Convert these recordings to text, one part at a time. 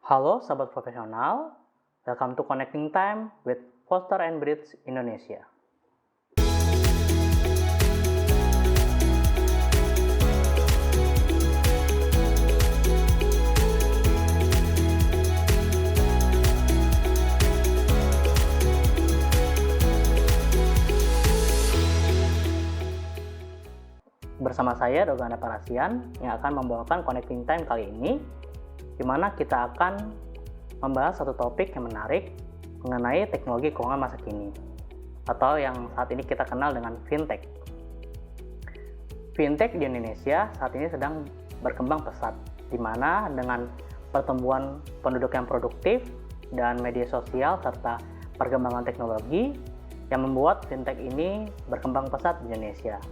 Halo sahabat profesional, welcome to Connecting Time with Foster and Bridge Indonesia. Bersama saya Dogana Parasian yang akan membawakan Connecting Time kali ini, di mana kita akan membahas satu topik yang menarik mengenai teknologi keuangan masa kini, atau yang saat ini kita kenal dengan fintech. Fintech di Indonesia saat ini sedang berkembang pesat, di mana dengan pertumbuhan penduduk yang produktif dan media sosial serta perkembangan teknologi yang membuat fintech ini berkembang pesat di Indonesia.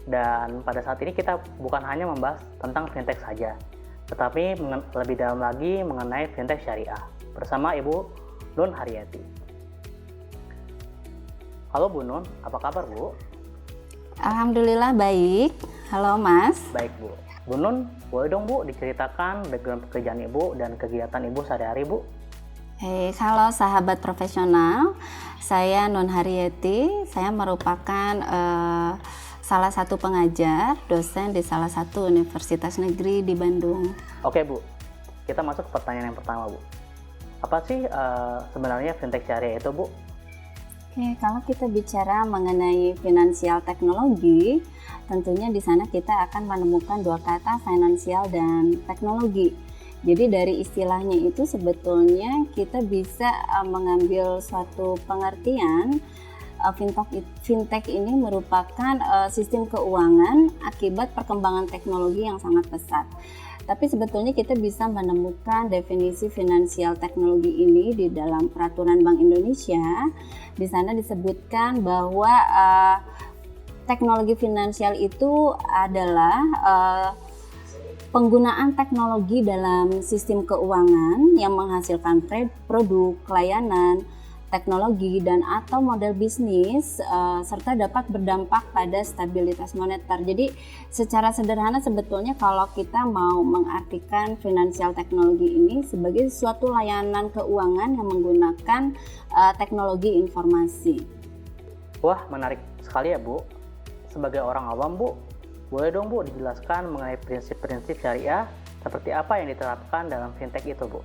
Dan pada saat ini kita bukan hanya membahas tentang fintech saja, tetapi lebih dalam lagi mengenai fintech syariah bersama Ibu Nun Haryati. Halo Bu Nun, apa kabar Bu? Alhamdulillah baik. Halo Mas. Baik Bu. Bu Nun, boleh dong Bu diceritakan background pekerjaan Ibu dan kegiatan Ibu sehari-hari Bu? Halo sahabat profesional, saya Nun Haryati. Saya merupakan salah satu pengajar, dosen di salah satu universitas negeri di Bandung. Oke Bu, kita masuk ke pertanyaan yang pertama Bu. Apa sih sebenarnya fintech syariah itu Bu? Kalau kita bicara mengenai finansial teknologi, tentunya di sana kita akan menemukan dua kata finansial dan teknologi. Jadi dari istilahnya itu sebetulnya kita bisa mengambil suatu pengertian. Fintech ini merupakan sistem keuangan akibat perkembangan teknologi yang sangat pesat. Tapi sebetulnya kita bisa menemukan definisi finansial teknologi ini di dalam peraturan Bank Indonesia. Di sana disebutkan bahwa teknologi finansial itu adalah penggunaan teknologi dalam sistem keuangan yang menghasilkan produk, layanan, teknologi dan atau model bisnis serta dapat berdampak pada stabilitas moneter. Jadi secara sederhana sebetulnya kalau kita mau mengartikan finansial teknologi ini sebagai suatu layanan keuangan yang menggunakan teknologi informasi. Wah, menarik sekali ya Bu. Sebagai orang awam Bu, boleh dong Bu dijelaskan mengenai prinsip-prinsip syariah seperti apa yang diterapkan dalam fintech itu Bu?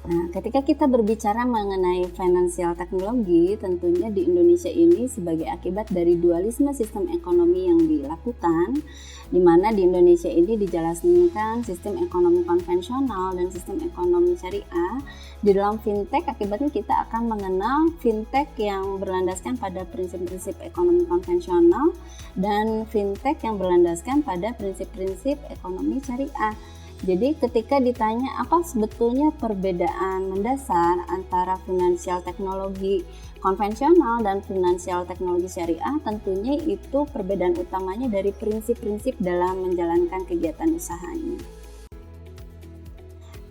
Nah, ketika kita berbicara mengenai finansial teknologi, tentunya di Indonesia ini sebagai akibat dari dualisme sistem ekonomi yang dilakukan, di mana di Indonesia ini dijelaskan sistem ekonomi konvensional dan sistem ekonomi syariah. Di dalam fintech, akibatnya kita akan mengenal fintech yang berlandaskan pada prinsip-prinsip ekonomi konvensional dan fintech yang berlandaskan pada prinsip-prinsip ekonomi syariah. Jadi ketika ditanya apa sebetulnya perbedaan mendasar antara finansial teknologi konvensional dan finansial teknologi syariah, tentunya itu perbedaan utamanya dari prinsip-prinsip dalam menjalankan kegiatan usahanya.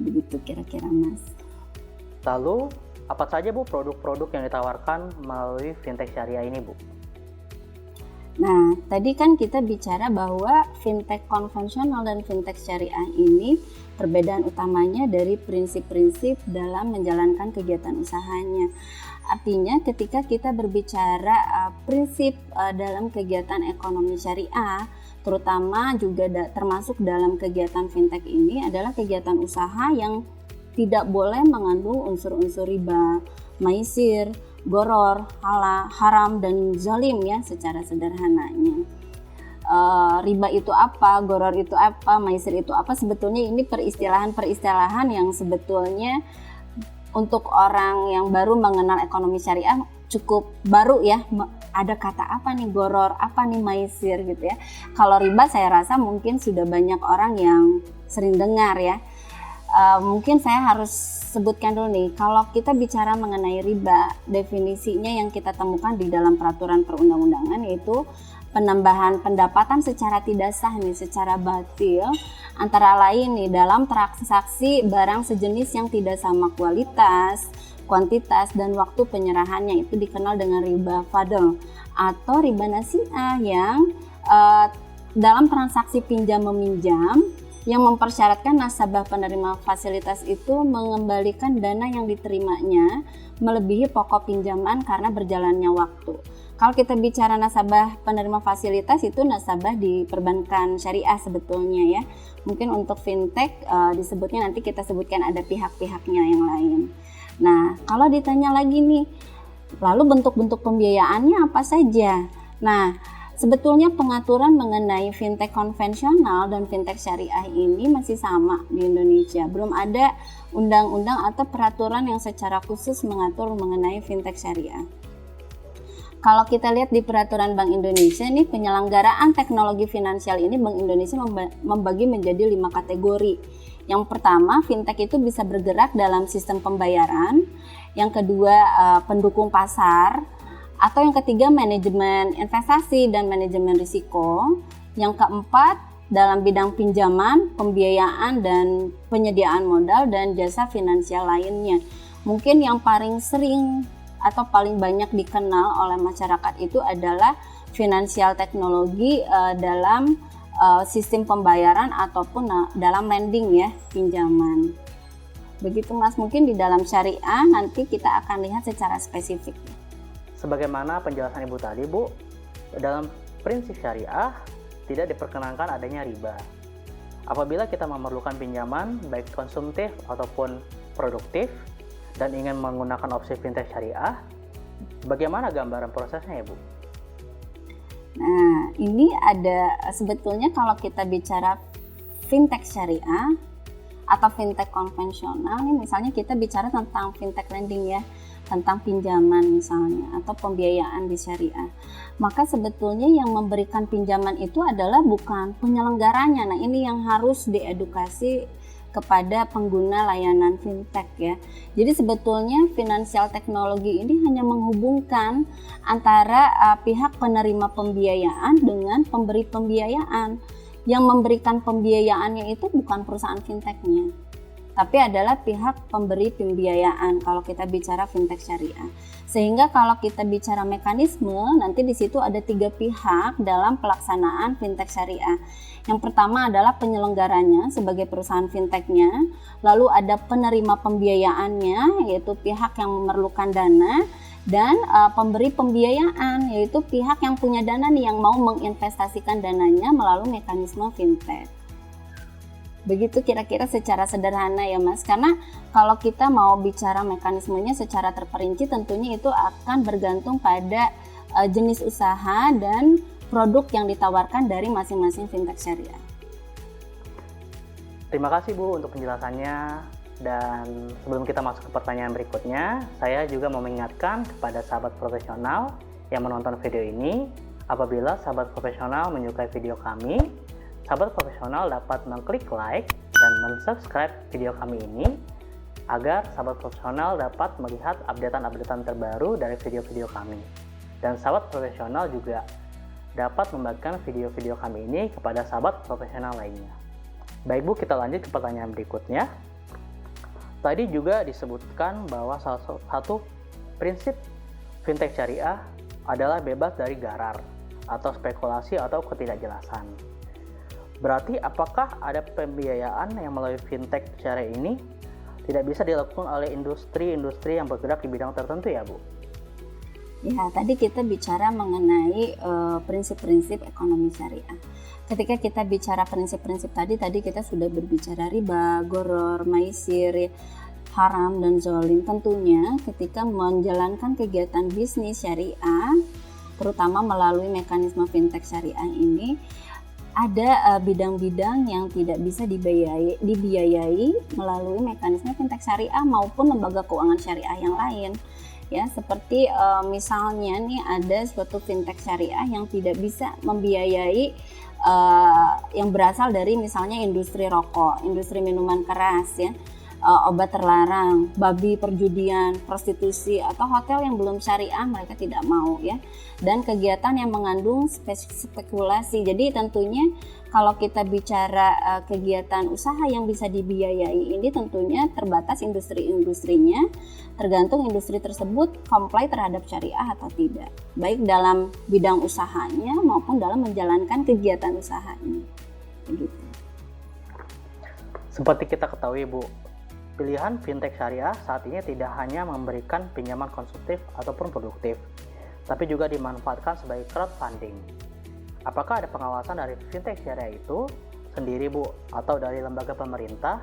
Begitu kira-kira Mas. Lalu apa saja Bu produk-produk yang ditawarkan melalui fintech syariah ini Bu? Nah, tadi kan kita bicara bahwa fintech konvensional dan fintech syariah ini perbedaan utamanya dari prinsip-prinsip dalam menjalankan kegiatan usahanya. Artinya ketika kita berbicara prinsip dalam kegiatan ekonomi syariah, terutama juga termasuk dalam kegiatan fintech ini adalah kegiatan usaha yang tidak boleh mengandung unsur-unsur riba, maisir, goror, haram, dan zalim ya secara sederhananya. Riba itu apa, goror itu apa, maisir itu apa, sebetulnya ini peristilahan yang sebetulnya untuk orang yang baru mengenal ekonomi syariah cukup baru ya. Ada kata apa nih goror, apa nih maisir gitu ya. Kalau riba saya rasa mungkin sudah banyak orang yang sering dengar ya. Mungkin saya harus sebutkan dulu nih, kalau kita bicara mengenai riba, definisinya yang kita temukan di dalam peraturan perundang-undangan yaitu penambahan pendapatan secara tidak sah nih, secara batil, antara lain nih dalam transaksi barang sejenis yang tidak sama kualitas, kuantitas, dan waktu penyerahannya, itu dikenal dengan riba fadl atau riba nasi'ah yang dalam transaksi pinjam-meminjam yang mempersyaratkan nasabah penerima fasilitas itu mengembalikan dana yang diterimanya melebihi pokok pinjaman karena berjalannya waktu. Kalau kita bicara nasabah penerima fasilitas itu nasabah di perbankan syariah sebetulnya ya. Mungkin untuk fintech disebutnya nanti kita sebutkan ada pihak-pihaknya yang lain. Nah, kalau ditanya lagi nih, lalu bentuk-bentuk pembiayaannya apa saja? Nah, sebetulnya pengaturan mengenai fintech konvensional dan fintech syariah ini masih sama di Indonesia. Belum ada undang-undang atau peraturan yang secara khusus mengatur mengenai fintech syariah. Kalau kita lihat di peraturan Bank Indonesia nih, penyelenggaraan teknologi finansial ini Bank Indonesia membagi menjadi 5 kategori. Yang pertama, fintech itu bisa bergerak dalam sistem pembayaran. Yang kedua, pendukung pasar. Atau yang ketiga, manajemen investasi dan manajemen risiko. Yang keempat, dalam bidang pinjaman, pembiayaan dan penyediaan modal dan jasa finansial lainnya. Mungkin yang paling sering atau paling banyak dikenal oleh masyarakat itu adalah finansial teknologi dalam sistem pembayaran ataupun dalam lending ya, pinjaman. Begitu Mas, mungkin di dalam syariah nanti kita akan lihat secara spesifik. Sebagaimana penjelasan Ibu tadi, Bu, dalam prinsip syariah tidak diperkenankan adanya riba. Apabila kita memerlukan pinjaman baik konsumtif ataupun produktif dan ingin menggunakan opsi fintech syariah, bagaimana gambaran prosesnya ya Bu? Nah, ini ada sebetulnya kalau kita bicara fintech syariah atau fintech konvensional, nih misalnya kita bicara tentang fintech lending ya, tentang pinjaman misalnya atau pembiayaan di syariah. Maka sebetulnya yang memberikan pinjaman itu adalah bukan penyelenggaranya. Nah, ini yang harus diedukasi kepada pengguna layanan fintech ya. Jadi sebetulnya finansial teknologi ini hanya menghubungkan antara pihak penerima pembiayaan dengan pemberi pembiayaan. Yang memberikan pembiayaannya itu bukan perusahaan fintechnya, tapi adalah pihak pemberi pembiayaan kalau kita bicara fintech syariah. Sehingga kalau kita bicara mekanisme, nanti di situ ada 3 pihak dalam pelaksanaan fintech syariah. Yang pertama adalah penyelenggaranya sebagai perusahaan fintechnya, lalu ada penerima pembiayaannya yaitu pihak yang memerlukan dana, dan pemberi pembiayaan yaitu pihak yang punya dana nih yang mau menginvestasikan dananya melalui mekanisme fintech. Begitu kira-kira secara sederhana ya Mas, karena kalau kita mau bicara mekanismenya secara terperinci tentunya itu akan bergantung pada jenis usaha dan produk yang ditawarkan dari masing-masing fintech syariah. Terima kasih Bu untuk penjelasannya. Dan sebelum kita masuk ke pertanyaan berikutnya, saya juga mau mengingatkan kepada sahabat profesional yang menonton video ini, apabila sahabat profesional menyukai video kami, sahabat profesional dapat mengklik like dan mensubscribe video kami ini agar sahabat profesional dapat melihat updatean-updatean terbaru dari video-video kami. Dan sahabat profesional juga dapat membagikan video-video kami ini kepada sahabat profesional lainnya. Baik Bu, kita lanjut ke pertanyaan berikutnya. Tadi juga disebutkan bahwa salah satu prinsip fintech syariah adalah bebas dari gharar atau spekulasi atau ketidakjelasan. Berarti apakah ada pembiayaan yang melalui fintech syariah ini tidak bisa dilakukan oleh industri-industri yang bergerak di bidang tertentu ya Bu? Ya, tadi kita bicara mengenai prinsip-prinsip ekonomi syariah. Ketika kita bicara prinsip-prinsip tadi kita sudah berbicara riba, goror, maisir, haram, dan zolim. Tentunya ketika menjalankan kegiatan bisnis syariah, terutama melalui mekanisme fintech syariah ini, ada bidang-bidang yang tidak bisa dibiayai melalui mekanisme fintech syariah maupun lembaga keuangan syariah yang lain. Ya, seperti misalnya nih ada suatu fintech syariah yang tidak bisa membiayai yang berasal dari misalnya industri rokok, industri minuman keras ya, obat terlarang, babi, perjudian, prostitusi, atau hotel yang belum syariah mereka tidak mau ya, dan kegiatan yang mengandung spekulasi. Jadi tentunya kalau kita bicara kegiatan usaha yang bisa dibiayai ini tentunya terbatas industri-industrinya, tergantung industri tersebut comply terhadap syariah atau tidak, baik dalam bidang usahanya maupun dalam menjalankan kegiatan usahanya. Begitu. Seperti kita ketahui Bu, pilihan fintech syariah saat ini tidak hanya memberikan pinjaman konsumtif ataupun produktif, tapi juga dimanfaatkan sebagai crowdfunding. Apakah ada pengawasan dari fintech syariah itu sendiri Bu, atau dari lembaga pemerintah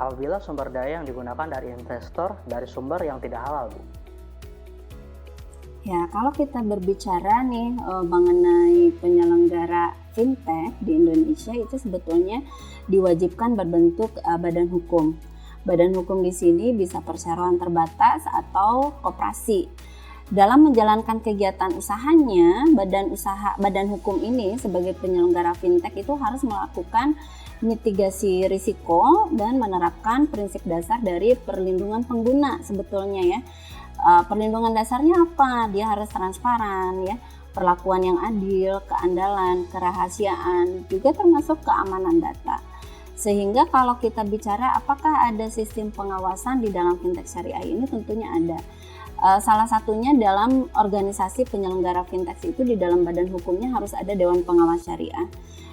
apabila sumber daya yang digunakan dari investor dari sumber yang tidak halal Bu? Ya, kalau kita berbicara nih mengenai penyelenggara fintech di Indonesia, itu sebetulnya diwajibkan berbentuk badan hukum. Badan hukum di sini bisa perseroan terbatas atau koperasi. Dalam menjalankan kegiatan usahanya, badan hukum ini sebagai penyelenggara fintech itu harus melakukan mitigasi risiko dan menerapkan prinsip dasar dari perlindungan pengguna sebetulnya ya. Perlindungan dasarnya apa? Dia harus transparan ya, perlakuan yang adil, keandalan, kerahasiaan, juga termasuk keamanan data. Sehingga kalau kita bicara apakah ada sistem pengawasan di dalam fintech syariah ini, tentunya ada. Salah satunya dalam organisasi penyelenggara fintech itu di dalam badan hukumnya harus ada Dewan Pengawas Syariah.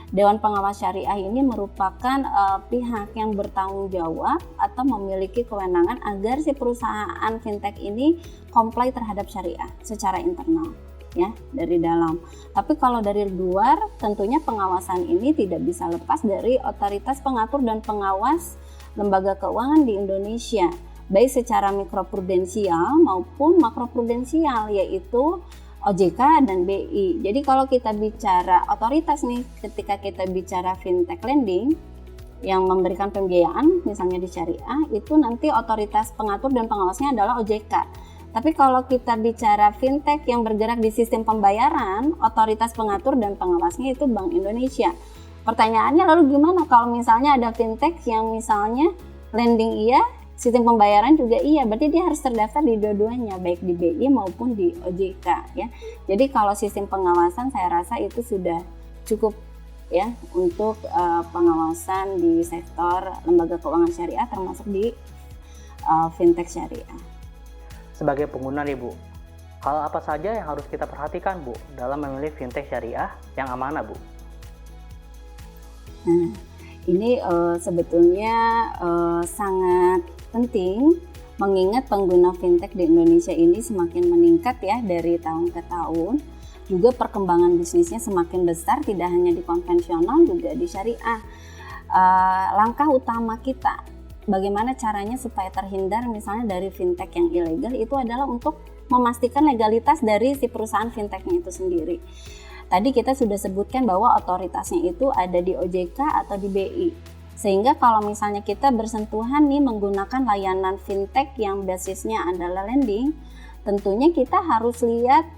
Dewan Pengawas Syariah ini merupakan pihak yang bertanggung jawab atau memiliki kewenangan agar si perusahaan fintech ini comply terhadap syariah secara internal ya, dari dalam. Tapi kalau dari luar, tentunya pengawasan ini tidak bisa lepas dari otoritas pengatur dan pengawas lembaga keuangan di Indonesia, baik secara mikroprudensial maupun makroprudensial, yaitu OJK dan BI. Jadi kalau kita bicara otoritas nih, ketika kita bicara fintech lending yang memberikan pembiayaan misalnya di syariah, itu nanti otoritas pengatur dan pengawasnya adalah OJK. Tapi kalau kita bicara fintech yang bergerak di sistem pembayaran, otoritas pengatur dan pengawasnya itu Bank Indonesia. Pertanyaannya lalu gimana kalau misalnya ada fintech yang misalnya lending iya, sistem pembayaran juga iya, berarti dia harus terdaftar di dua-duanya, baik di BI maupun di OJK ya. Jadi kalau sistem pengawasan saya rasa itu sudah cukup ya untuk pengawasan di sektor lembaga keuangan syariah termasuk di fintech syariah. Sebagai pengguna nih Bu, hal apa saja yang harus kita perhatikan Bu dalam memilih fintech syariah yang amanah Bu? Nah, ini sebetulnya sangat penting mengingat pengguna fintech di Indonesia ini semakin meningkat ya dari tahun ke tahun. Juga perkembangan bisnisnya semakin besar, tidak hanya di konvensional juga di syariah. Langkah utama kita bagaimana caranya supaya terhindar misalnya dari fintech yang ilegal itu adalah untuk memastikan legalitas dari si perusahaan fintechnya itu sendiri. Tadi kita sudah sebutkan bahwa otoritasnya itu ada di OJK atau di BI. Sehingga kalau misalnya kita bersentuhan nih menggunakan layanan fintech yang basisnya adalah lending, tentunya kita harus lihat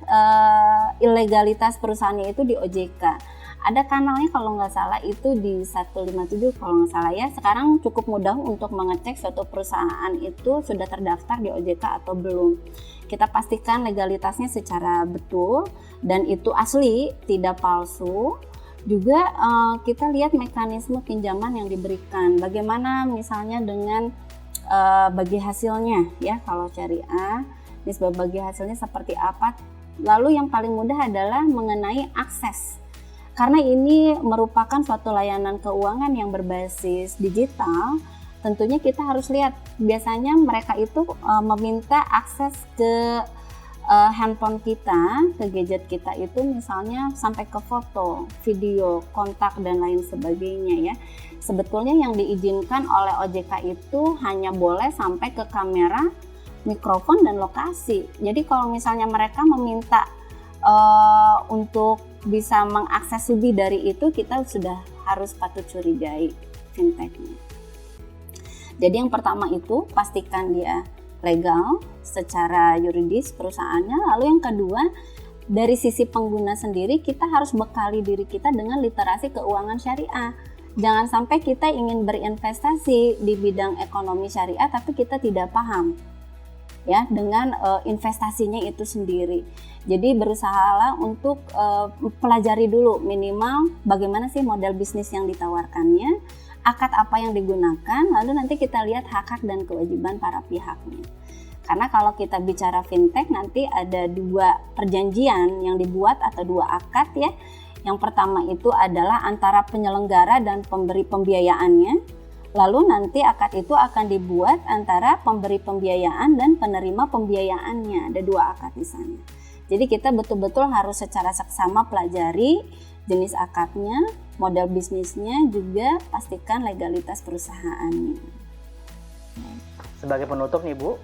ilegalitas perusahaannya itu di OJK. Ada kanalnya kalau nggak salah itu di 157 kalau nggak salah ya. Sekarang cukup mudah untuk mengecek suatu perusahaan itu sudah terdaftar di OJK atau belum. Kita pastikan legalitasnya secara betul dan itu asli, tidak palsu. Juga kita lihat mekanisme pinjaman yang diberikan. Bagaimana misalnya dengan bagi hasilnya ya, kalau syariah nisbah bagi hasilnya seperti apa. Lalu yang paling mudah adalah mengenai akses. Karena ini merupakan suatu layanan keuangan yang berbasis digital, tentunya kita harus lihat biasanya mereka itu meminta akses ke handphone kita, ke gadget kita itu misalnya sampai ke foto, video, kontak dan lain sebagainya ya. Sebetulnya yang diizinkan oleh OJK itu hanya boleh sampai ke kamera, mikrofon dan lokasi. Jadi kalau misalnya mereka meminta untuk bisa mengakses lebih dari itu, kita sudah harus patut curigai fintechnya. Jadi yang pertama itu pastikan dia legal secara yuridis perusahaannya. Lalu yang kedua, dari sisi pengguna sendiri kita harus bekali diri kita dengan literasi keuangan syariah. Jangan sampai kita ingin berinvestasi di bidang ekonomi syariah tapi kita tidak paham ya dengan investasinya itu sendiri. Jadi berusahalah untuk pelajari dulu minimal bagaimana sih model bisnis yang ditawarkannya, akad apa yang digunakan, lalu nanti kita lihat hak-hak dan kewajiban para pihaknya. Karena kalau kita bicara fintech nanti ada dua perjanjian yang dibuat atau dua akad ya. Yang pertama itu adalah antara penyelenggara dan pemberi pembiayaannya. Lalu nanti akad itu akan dibuat antara pemberi pembiayaan dan penerima pembiayaannya. Ada 2 akad di sana. Jadi kita betul-betul harus secara seksama pelajari jenis akadnya, model bisnisnya, juga pastikan legalitas perusahaannya. Sebagai penutup nih Bu,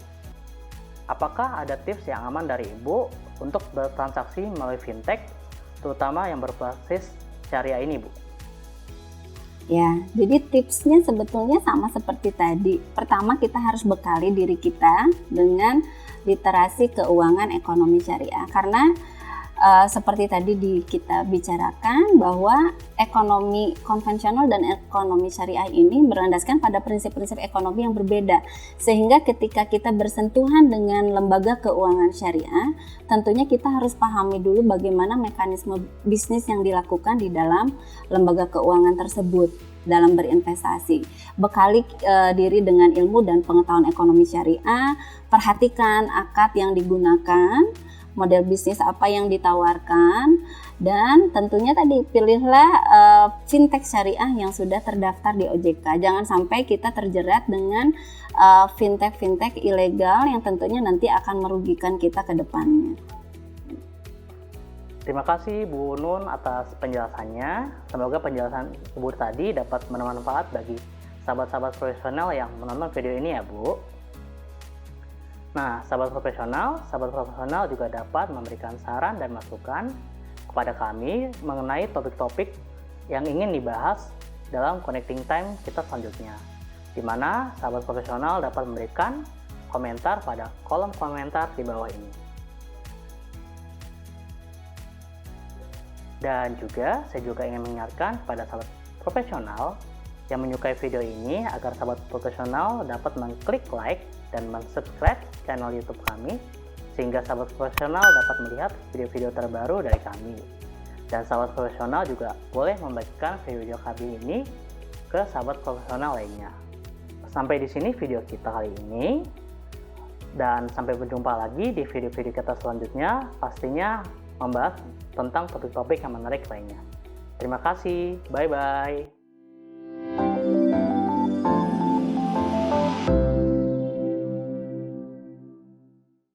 apakah ada tips yang aman dari Ibu untuk bertransaksi melalui fintech, terutama yang berbasis syariah ini Bu? Ya, jadi tipsnya sebetulnya sama seperti tadi. Pertama, kita harus bekali diri kita dengan literasi keuangan ekonomi syariah. Karena seperti tadi kita bicarakan bahwa ekonomi konvensional dan ekonomi syariah ini berlandaskan pada prinsip-prinsip ekonomi yang berbeda. Sehingga ketika kita bersentuhan dengan lembaga keuangan syariah, tentunya kita harus pahami dulu bagaimana mekanisme bisnis yang dilakukan di dalam lembaga keuangan tersebut dalam berinvestasi. Bekali diri dengan ilmu dan pengetahuan ekonomi syariah, perhatikan akad yang digunakan, model bisnis apa yang ditawarkan, dan tentunya tadi pilihlah fintech syariah yang sudah terdaftar di OJK. Jangan sampai kita terjerat dengan fintech ilegal yang tentunya nanti akan merugikan kita ke depannya. Terima kasih Bu Nun atas penjelasannya. Semoga penjelasan Ibu tadi dapat bermanfaat bagi sahabat-sahabat profesional yang menonton video ini ya Bu. Nah, sahabat profesional juga dapat memberikan saran dan masukan kepada kami mengenai topik-topik yang ingin dibahas dalam connecting time kita selanjutnya, di mana sahabat profesional dapat memberikan komentar pada kolom komentar di bawah ini. Dan juga saya juga ingin mengingatkan kepada sahabat profesional yang menyukai video ini agar sahabat profesional dapat mengklik like dan subscribe channel YouTube kami sehingga sahabat profesional dapat melihat video-video terbaru dari kami. Dan sahabat profesional juga boleh membagikan video kami ini ke sahabat profesional lainnya. Sampai di sini video kita kali ini, dan sampai berjumpa lagi di video-video kita selanjutnya, pastinya membahas tentang topik-topik yang menarik lainnya. Terima kasih, bye-bye.